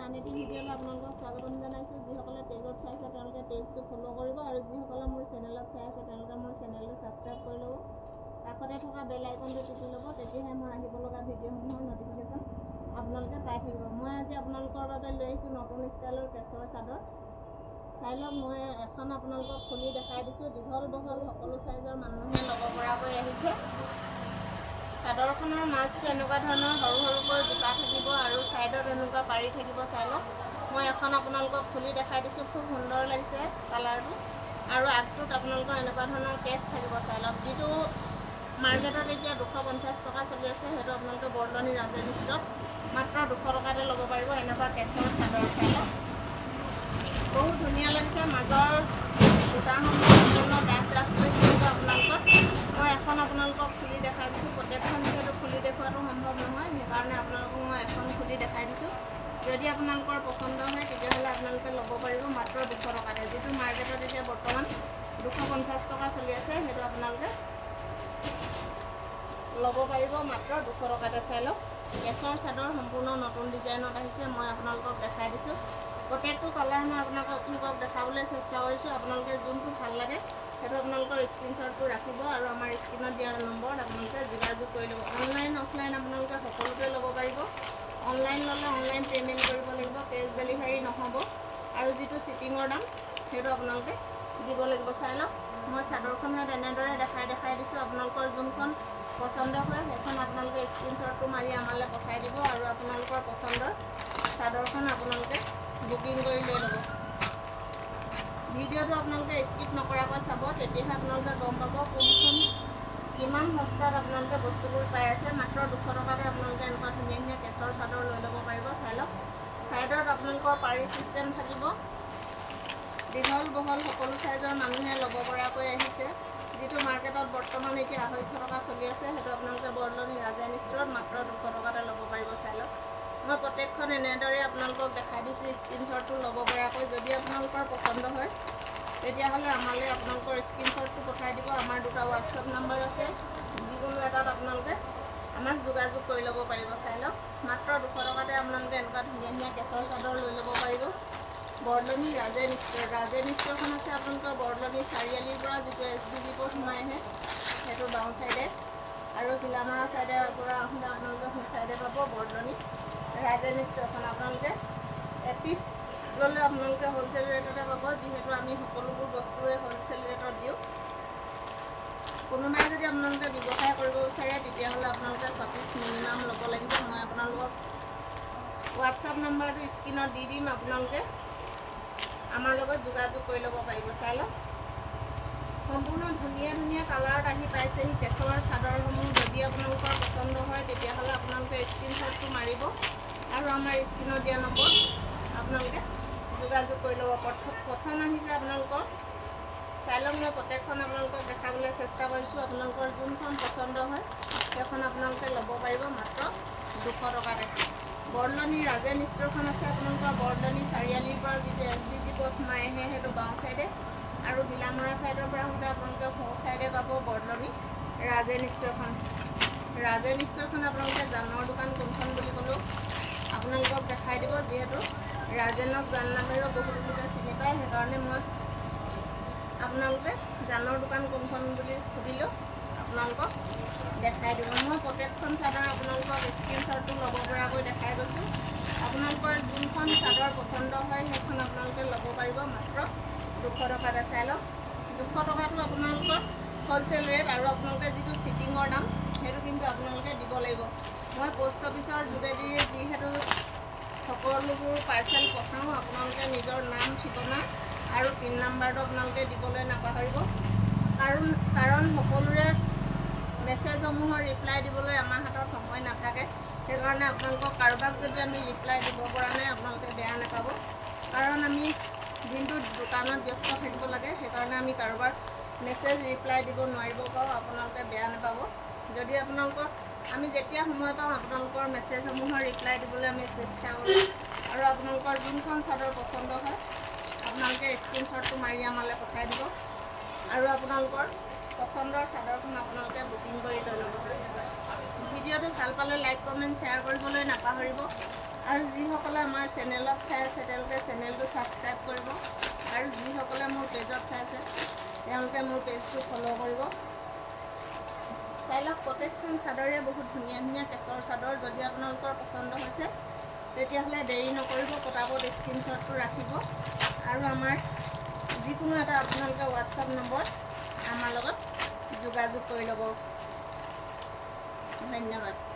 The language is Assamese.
আন এটি ভিডিঅ'লৈ আপোনালোকক স্বাগতম জনাইছোঁ। যিসকলে পেজত চাইছে তেওঁলোকে পেজটো ফ'ল' কৰিব আৰু যিসকলে মোৰ চেনেলত চাই আছে তেওঁলোকে মোৰ চেনেলটো ছাবস্ক্ৰাইব কৰি ল'ব। কাষতে থকা বেল আইকনটো টিপি ল'ব, তেতিয়াহে মই আহিব লগা ভিডিঅ'সমূহৰ ন'টিফিকেশ্যন আপোনালোকে পাই থাকিব। মই আজি আপোনালোকৰ বাবে লৈ আহিছোঁ নতুন ষ্টাইলৰ কেছৰ চাদৰ। চাই লওক, মই এখন আপোনালোকক খুলি দেখাই দিছোঁ। দীঘল বহল সকলো চাইজৰ মানুহে ল'ব পৰাকৈ আহিছে। চাদৰখনৰ মাজটো এনেকুৱা ধৰণৰ সৰু সৰুকৈ বুটা থাকিব আৰু ছাইডত এনেকুৱা পাৰি থাকিব। চাই লওক, মই এখন আপোনালোকক খুলি দেখাই দিছোঁ। খুব সুন্দৰ লাগিছে কালাৰটো আৰু আগটোত আপোনালোকৰ এনেকুৱা ধৰণৰ কেছ থাকিব। চাই লওক, যিটো মাৰ্কেটত এতিয়া 250 টকা চলি আছে সেইটো আপোনালোকে বৰদলনি ৰাজেন ষ্ট'ৰত মাত্ৰ 200 টকাতে ল'ব পাৰিব। এনেকুৱা কেছৰ চাদৰ চাই লওক, বহুত ধুনীয়া লাগিছে। মাজৰ বুটাসমূহ সম্পূৰ্ণ ডাঠ কৰি থাকিব আপোনালোকৰ। মই এখন আপোনালোকক খুলি দেখাই দিছোঁ। প্ৰত্যেকখন যিহেতু খুলি দেখুৱাটো সম্ভৱ নহয়, সেইকাৰণে আপোনালোকক মই এখন খুলি দেখাই দিছোঁ। যদি আপোনালোকৰ পচন্দ হয় তেতিয়াহ'লে আপোনালোকে ল'ব পাৰিব মাত্ৰ 200 টকাতে। যিটো মাৰ্কেটত এতিয়া বৰ্তমান 250 টকা চলি আছে সেইটো আপোনালোকে ল'ব পাৰিব মাত্ৰ 200 টকাতে। চাই লওক, কেছৰ চাদৰ সম্পূৰ্ণ নতুন ডিজাইনত আহিছে। মই আপোনালোকক দেখাই দিছোঁ। প্ৰত্যেকটো কালাৰ মই আপোনালোকক দেখাবলৈ চেষ্টা কৰিছোঁ। আপোনালোকে যোনটো ভাল লাগে সেইটো আপোনালোকৰ স্ক্ৰীনশ্বটটো ৰাখিব আৰু আমাৰ স্ক্ৰীনত দিয়া নম্বৰত আপোনালোকে যোগাযোগ কৰি ল'ব। অনলাইন অফলাইন আপোনালোকে সকলোতে ল'ব পাৰিব। অনলাইন ল'লে অনলাইন পে'মেণ্ট কৰিব লাগিব, কেছ ডেলিভাৰী নহ'ব আৰু যিটো শ্বিপিঙৰ দাম সেইটো আপোনালোকে দিব লাগিব। চাই লওক, মই চাদৰখন তেনেদৰে দেখাই দিছোঁ। আপোনালোকৰ যোনখন পচন্দ হয় সেইখন আপোনালোকে স্ক্ৰীনশ্বটটো মাৰি আমালৈ পঠাই দিব আৰু আপোনালোকৰ পচন্দৰ চাদৰখন আপোনালোকে বুকিং কৰি লৈ ল'ব। ভিডিঅ'টো আপোনালোকে স্কিপ নকৰাকৈ চাব, তেতিয়াহে আপোনালোকে গম পাব কোনখন কিমান সস্তাত আপোনালোকে বস্তুবোৰ পাই আছে। মাত্ৰ 200 টকাতে আপোনালোকে এনেকুৱা ধুনীয়া ধুনীয়া কেছৰ চাদৰ লৈ ল'ব পাৰিব। চাই লওক, ছাইডত আপোনালোকৰ পাৰি ছিষ্টেম থাকিব। দীঘল বহল সকলো চাইজৰ মানুহে ল'ব পৰাকৈ আহিছে। যিটো মাৰ্কেটত বৰ্তমান এতিয়া 250 টকা চলি আছে সেইটো আপোনালোকে বৰদলনি ৰাজেন ষ্ট'ৰত মাত্ৰ 200 টকাতে ল'ব পাৰিব। চাই লওক, মই প্ৰত্যেকখন এনেদৰে আপোনালোকক দেখাই দিছোঁ স্ক্ৰীনশ্বটটো ল'ব পৰাকৈ। যদি আপোনালোকৰ পচন্দ হয় তেতিয়াহ'লে আমালৈ আপোনালোকৰ স্ক্ৰীনশ্বটটো পঠাই দিব। আমাৰ দুটা হোৱাটছআপ নাম্বাৰ আছে, যিকোনো এটাত আপোনালোকে আমাক যোগাযোগ কৰি ল'ব পাৰিব। চাই লওক, মাত্ৰ 200 টকাতে আপোনালোকে এনেকুৱা ধুনীয়া ধুনীয়া কেছৰ চাদৰ লৈ ল'ব পাৰিব। বৰদলনি ৰাজেন ষ্ট'ৰ, ৰাজেন ষ্ট'ৰখন আছে আপোনালোকৰ বৰদলনি চাৰিআলিৰ পৰা যিটো SBG পথ সোমাই আহে সেইটো বাওঁ ছাইডে আৰু ঘিলামৰা ছাইডৰ পৰা আহোঁতে আপোনালোকে সোঁ ছাইডে পাব বৰদলনি ৰাজেন ষ্ট'ৰখন। আপোনালোকে এপিচ ল'লে আপোনালোকে হ'লচেল ৰেটতে পাব, যিহেতু আমি সকলোবোৰ বস্তুৰে হ'লচেল ৰেটত দিওঁ। কোনোবাই যদি আপোনালোকে ব্যৱসায় কৰিব বিচাৰে তেতিয়াহ'লে আপোনালোকে 6 পিচ মিনিমাম ল'ব লাগিব। মই আপোনালোকক হোৱাটছআপ নাম্বাৰটো স্ক্ৰীনত দি দিম, আপোনালোকে আমাৰ লগত যোগাযোগ কৰি ল'ব পাৰিব। চাই লওক, সম্পূৰ্ণ ধুনীয়া ধুনীয়া কালাৰত আহি পাইছেহি কেছৰ চাদৰসমূহ। যদি আপোনালোকৰ পচন্দ হয় তেতিয়াহ'লে আপোনালোকে স্ক্ৰীনশ্বটটো মাৰিব আৰু আমাৰ স্ক্ৰীনত দিয়া নম্বৰ আপোনালোকে যোগাযোগ কৰি ল'ব। প্ৰথম আহিছে আপোনালোকৰ। চাই লওক, মই প্ৰত্যেকখন আপোনালোকক দেখাবলৈ চেষ্টা কৰিছোঁ। আপোনালোকৰ যোনখন পচন্দ হয় সেইখন আপোনালোকে ল'ব পাৰিব মাত্ৰ 200 টকাতে। বৰদলনি ৰাজেন ষ্ট'ৰখন আছে আপোনালোকৰ বৰদলনি চাৰিআলিৰ পৰা যিটো SBG পথ সোমাই আহে সেইটো বাওঁ ছাইডে আৰু ঘিলামৰা ছাইডৰ পৰা আহোঁতে আপোনালোকে সোঁ ছাইডে পাব বৰদলনি ৰাজেন ষ্ট'ৰখন। ৰাজেন ষ্ট'ৰখন আপোনালোকে জানৰ দোকান কোনখন বুলি ক'লেও আপোনালোকক দেখাই দিব, যিহেতু ৰাজেনক জান নামেৰেও বহুতো লোকে চিনি পায়। সেইকাৰণে মই আপোনালোকে জানৰ দোকান কোনখন বুলি সুধিলেও আপোনালোকক দেখাই দিব। মই প্ৰত্যেকখন চাদৰ আপোনালোকক স্ক্ৰীনশ্বটটো ল'ব পৰাকৈ দেখাই গৈছোঁ। আপোনালোকৰ যোনখন চাদৰ পচন্দ হয় সেইখন আপোনালোকে ল'ব পাৰিব মাত্ৰ 200 টকাতে। চাই লওক, 200 টকাটো আপোনালোকৰ হ'লচেল ৰেট আৰু আপোনালোকে যিটো শ্বিপিঙৰ দাম সেইটো কিন্তু আপোনালোকে দিব লাগিব। মই পোষ্ট অফিচৰ যোগেদি যিহেতু সকলোবোৰ পাৰ্চেল পঠাওঁ, আপোনালোকে নিজৰ নাম ঠিকনা আৰু পিন নাম্বাৰটো আপোনালোকে দিবলৈ নাপাহৰিব। কাৰণ সকলোৰে মেছেজসমূহৰ ৰিপ্লাই দিবলৈ আমাৰ হাতত সময় নাথাকে। সেইকাৰণে আপোনালোকক কাৰোবাক যদি আমি ৰিপ্লাই দিব পৰা নাই আপোনালোকে বেয়া নাপাব, কাৰণ আমি দিনটোত দোকানত ব্যস্ত থাকিব লাগে। সেইকাৰণে আমি কাৰোবাৰ মেছেজ ৰিপ্লাই দিব নোৱাৰিব পাৰোঁ, আপোনালোকে বেয়া নাপাব। যদি আপোনালোকৰ আমি যেতিয়া সময় পাওঁ আপোনালোকৰ মেছেজসমূহৰ ৰিপ্লাই দিবলৈ আমি চেষ্টা কৰোঁ আৰু আপোনালোকৰ যোনখন চাদৰ পচন্দ হয় আপোনালোকে স্ক্ৰীনশ্বটটো মাৰি আমালৈ পঠাই দিব আৰু আপোনালোকৰ পচন্দৰ চাদৰখন আপোনালোকে বুকিং কৰি লৈ ল'ব। ভিডিঅ'টো ভাল পালে লাইক কমেণ্ট শ্বেয়াৰ কৰিবলৈ নাপাহৰিব আৰু যিসকলে আমাৰ চেনেলত চাই আছে তেওঁলোকে চেনেলটো ছাবস্ক্ৰাইব কৰিব আৰু যিসকলে মোৰ পেজত চাইছে তেওঁলোকে মোৰ পেজটো ফ'ল' কৰিব। চাই লওক প্ৰত্যেকখন চাদৰে বহুত ধুনীয়া ধুনীয়া কেঁচৰ চাদৰ। যদি আপোনালোকৰ পচন্দ হৈছে তেতিয়াহ'লে দেৰি নকৰিব, পটাপট স্ক্ৰীনশ্বটটো ৰাখিব আৰু আমাৰ যিকোনো এটা আপোনালোকে হোৱাটছআপ নম্বৰ আমাৰ লগত যোগাযোগ কৰি ল'ব। ধন্যবাদ।